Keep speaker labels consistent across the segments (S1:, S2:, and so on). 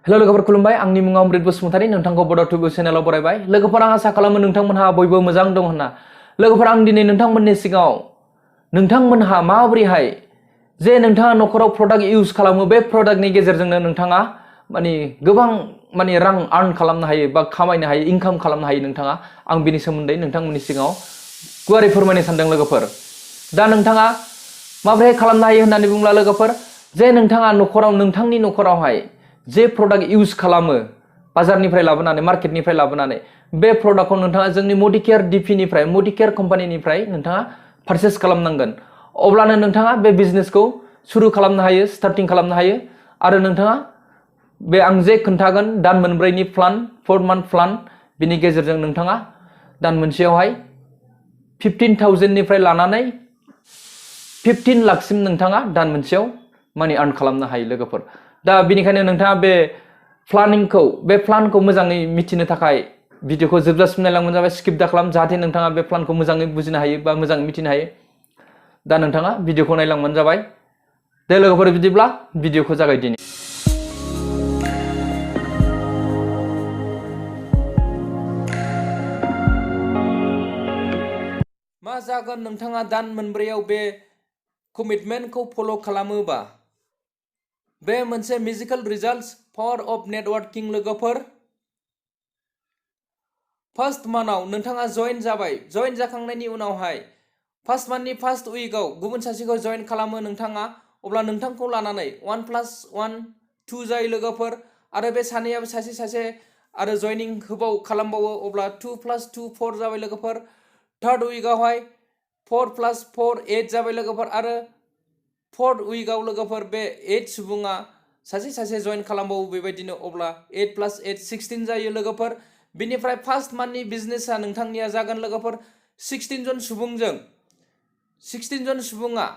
S1: hello लोगोफोर खुलुमबाय आंनि मुङा अमृत बसुमतारी नोंथांखौ बड'टुबु चेनेलाव बरायबाय लोगोफोर आं आसा खालामो नोंथांमोनहा बयबो मोजां दं होनना लोगोफोर आं दिनै नोंथांमोननि सिगाङाव नोंथांमोनहा माबोरैहाय जे नोंथाङा नखराव प्रडाक्ट इउज खालामो बे प्रडाक्टनि गेजेरजोंनो नोंथाङा गोबां रां आर्न खालामनो हायो बा खामायनो हायो इनकाम खालामनो हायो नोंथाङा आं बिनि सोमोन्दै नोंथांमोननि सिगाङाव गुवारै फोरमायनो सानदों लोगोफोर दा नोंथाङा माबोरै खालामनो हायो होननानै बुंब्ला लोगोफोर जे नोंथाङा नोंथांनि नखरावहाय जे प्रडाक्ट इउज खालामो बाजारनिफ्राय लाबोनानै मार्केटनिफ्राय लाबोनानै बे प्रडाक्टखौ नोंथाङा जोंनि मडिकेयार डिपिनिफ्राय मडिकेयार कम्पानिनिफ्राय नोंथाङा पारचेस खालामनांगोन अब्लानो नोंथाङा बे बिजनेसखौ सुरु खालामनो हायो स्टार्टिं खालामनो हायो आरो नोंथाङा बे आं जे खोन्थागोन दान मोनब्रैनि प्लान 4 month प्लान बिनि गेजेरजों नोंथाङा दान मोनसेयावहाय 15,000 निफ्राय लानानै 15 लाखसिम नोंथाङा दान मोनसेयाव मानि आर्न खालामनो हायो लोगोफोर दा बिनिखायनो नोंथाङा बे प्लानखौ मोजाङै मिथिनो थाखाय भिडिअखौ जोबजासिम नायलांबानो जाबाय स्किप दा खालाम जाहाथे नोंथाङा बे प्लानखौ मोजाङै बुजिनो हायो बा मोजाङै मिथिनो हायो दा नोंथाङा भिडिअखौ नायलांबानो जाबाय दे लोगोफोर बिदिब्ला भिडिअखौ जागायदिनि मा जागोन नोंथाङा दान मोनब्रैयाव बे कमिटमेन्टखौ फल' खालामोबा बे मोनसे मिउजिकेल रिजाल्ट्स पावर अफ नेटवर्किं लोगोफोर फार्स्ट मान्थआव नोंथाङा जइन जाबाय जइन जाखांनायनि उनावहाय फार्स्ट मान्थनि फार्स्ट उइकआव गुबुन सासेखौ जइन खालामो नोंथाङा अब्ला नोंथांखौ लानानै 1+1 2 जायो लोगोफोर आरो बे सानैयाबो सासे आरो जइनिं खालामबावो अब्ला 2+2 4 जाबाय लोगोफोर थार्ड उइकआवहाय 4+4 8 जाबाय लोगोफोर आरो फोर्थ उइकआव लोगोफोर बे 8 सुबुङा सासे जइन खालामबावो बेबायदिनो अब्ला 8+8 16 जायो लोगोफोर बिनिफ्राय फार्स्ट मान्थनि बिजनेसा नोंथांनिया जागोन लोगोफोर 16 जन सुबुङा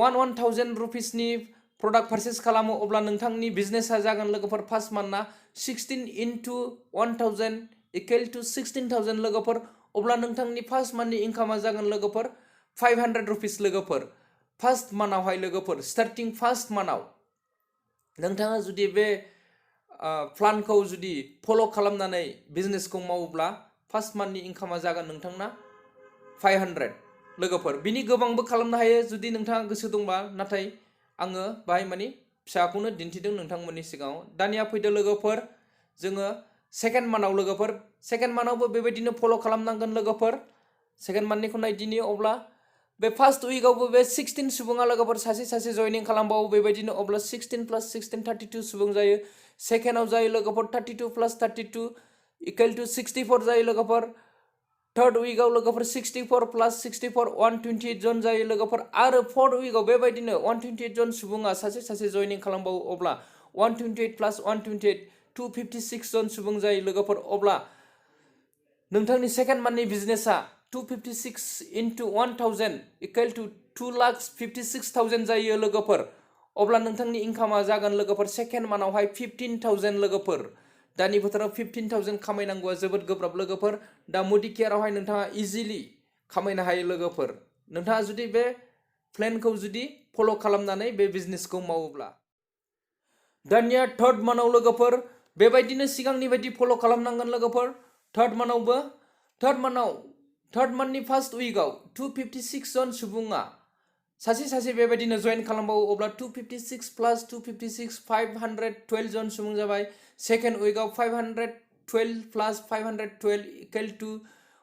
S1: 1,000 रुपिसनि प्रडाक्ट पारचेस खालामो अब्ला नोंथांनि बिजनेसा जागोन लोगोफोर फार्स्ट मान्थना 16 into 1,000 equal to 16,000 लोगोफोर अब्ला नोंथांनि फार्स्ट मान्थनि इनकामा जागोन लोगोफोर 500 रुपिस लोगोफोर फार्स्ट मान्थआवहाय लोगोफोर स्टार्टिं फार्स्ट मान्थआव नोंथाङा जुदि बे प्लानखौ जुदि फल' खालामनानै बिजनेसखौ मावोब्ला फार्स्ट मान्थनि इनकामा जागोन नोंथांना 500 लोगोफोर बिनि गोबांबो खालामनो हायो जुदि नोंथाङा गोसो दंबा नाथाय आङो बाहाय फिसाखौनो दिन्थिदों नोंथांमोननि सिगाङाव दानिया फैदो लोगोफोर जोङो सेकेन्ड मान्थआव लोगोफोर सेकेन्ड मान्थआवबो बेबायदिनो फल' खालामनांगोन लोगोफोर सेकेन्ड मान्थनिखौ नायदिनि अब्ला बे फार्स्ट उइकआवबो बे 16 सुबुङा लोगोफोर सासे जइनिं खालामबावो बेबायदिनो अब्ला 16+16 32 सुबुं जायो सेकेन्डआव जायो लोगोफोर 32+32 इक्वल टू 64 जायो लोगोफोर थर्ड उइकआव लोगोफोर 64+64 128 जन जायो लोगोफोर आरो फोर्थ उइकआव बेबायदिनो 128 जन सुबुङा सासे जइनिं खालामबावो अब्ला 128+128 256 जन सुबुं जायो लोगोफोर अब्ला नोंथांनि सेकेन्ड मान्थनि बिजनेसा 256 into 1,000 equal to 2,56,000 जायो लोगोफोर अब्ला नोंथांनि इनकामा जागोन लोगोफोर सेकेन्ड मान्थआवहाय 15,000 लोगोफोर दानि बोथोराव 15,000 खामायनांगौआ जोबोद गोब्राब लोगोफोर दा मडिकेयारावहाय नोंथाङा इजिलि खामायनो हायो लोगोफोर नोंथाङा जुदि बे प्लेनखौ जुदि फल' खालामनानै बे बिजनेसखौ मावोब्ला दानिया थार्ड मान्थआव लोगोफोर बेबायदिनो सिगांनि बायदि फल' खालामनांगोन लोगोफोर थार्ड मान्थनि फार्स्ट उइकआव 256 जन सुबुङा सासे बेबायदिनो जइन खालामबावो अब्ला 256+256 512 जन सुबुं जाबाय सेकेन्ड उइकआव 512+512 इक्वल टू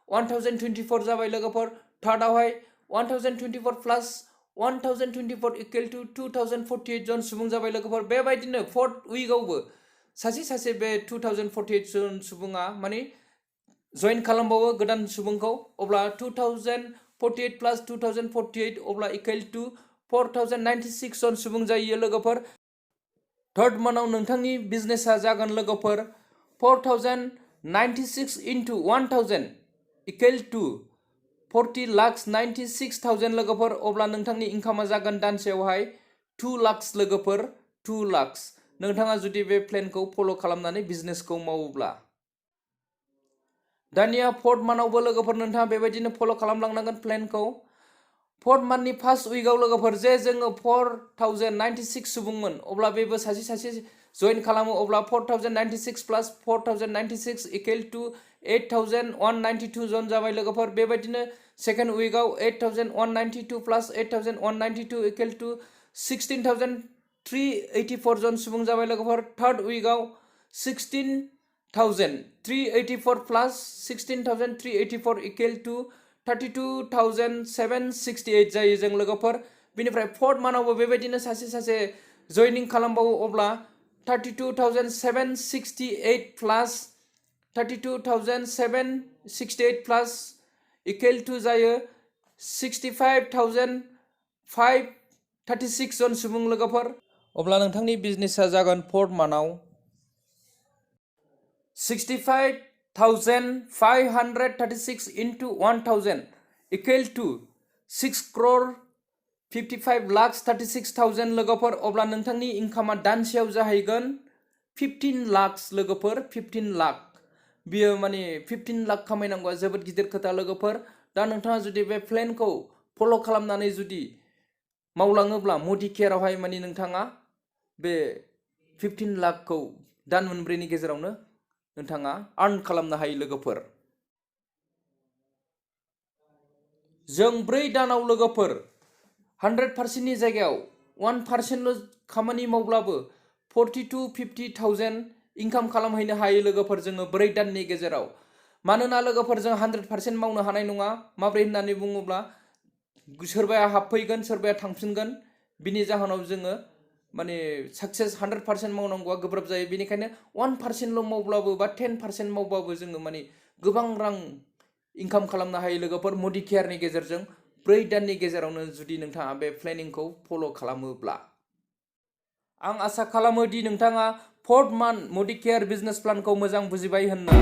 S1: 1,024 जाबाय लोगोफोर थार्डआवहाय 1,024+1024 इक्वल टू 2,048 जन सुबुं जाबाय लोगोफोर बेबायदिनो फोर्थ उइकआवबो सासे बे 2,048 जन सुबुङा जइन खालामबावो गोदान सुबुंखौ अब्ला 2,048+2,048 अब्ला इक्वल टू 4,096 जन सुबुं जायो लोगोफोर थार्ड मान्थआव नोंथांनि बिजनेसा जागोन लोगोफोर 4,096 into 1,000 इक्वल टू 40,96,000 लोगोफोर अब्ला नोंथांनि इनकामा जागोन दानसेयावहाय 2 लाख लोगोफोर 2 लाख नोंथाङा जुदि बे प्लेनखौ फल' खालामनानै बिजनेसखौ मावोब्ला दानिया फोर्थ मान्थआवबो लोगोफोर नोंथाङा बेबायदिनो फल' खालामलांनांगोन प्लेनखौ फोर्थ मान्थनि फार्स्ट उइकआव लोगोफोर जे जोङो 4096 सुबुंमोन अब्ला बेबो सासे जइन खालामो अब्ला 4096 प्लास 4096 इक्वल टू 8192 जन जाबाय लोगोफोर बेबायदिनो सेकेन्ड उइकआव 8192 प्लास 8192 इक्वल टू 16384 जन सुबुं जाबाय लोगोफोर थर्ड उइकआव 16384 प्लास 16384 इक्वल टू 32768 जायो जों लोगोफोर बिनिफ्राय फोर्थ मान्थआवबो बेबायदिनो सासे जयनिं खालामबावो अब्ला 32768 प्लास 32768 प्लास इक्वल टू जायो 65536 जन सुबुं लोगोफोर अब्ला नोंथांनि बिजनेसा जागोन फोर्थ मान्थआव 65,536 into 1,000 equal to 6,55,36,000 लोगोफोर अब्ला नोंथांनि इनकामा दानसेयाव जाहैगोन 15 लाख लोगोफोर 15 लाख बियो माने 15 लाख खामायनांगौआ जोबोद गिदिर खोथा लोगोफोर दा नोंथाङा जुदि बे प्लेनखौ फल' खालामनानै जुदि मावलाङोब्ला मडिकेयारावहाय माने नोंथाङा बे 15 लाखखौ दान मोनब्रैनि गेजेरावनो नोंथाङा आर्न खालामनो हायो लोगोफोर जों 4 दानाव लोगोफोर 100%नि जायगायाव 1%ल' खामानि मावब्लाबो 40 to 50,000 इनकाम खालामहैनो हायो लोगोफोर जोङो 4 दाननि गेजेराव मानोना लोगोफोर जों 100% मावनो हानाय नङा माब्रै होननानै बुङोब्ला सोरबाया हाबफैगोन सोरबाया थांफिनगोन बिनि जाहोनाव जोङो माने सक्सेस 100% मावनांगौआ गोब्राब जायो बेनिखायनो 1%ल' मावब्लाबो बा 10% मावबाबो जोङो माने गोबां रां इनकाम खालामनो हायो लोगोफोर मडिकेयारनि गेजेरजों 4 दाननि गेजेरावनो जुदि नोंथाङा बे प्लेनिंखौ फल' खालामोब्ला आं आसा खालामो दि नोंथाङा फोर्थ मान्थ मडिकेयार बिजनेस प्लानखौ मोजां बुजिबाय होनना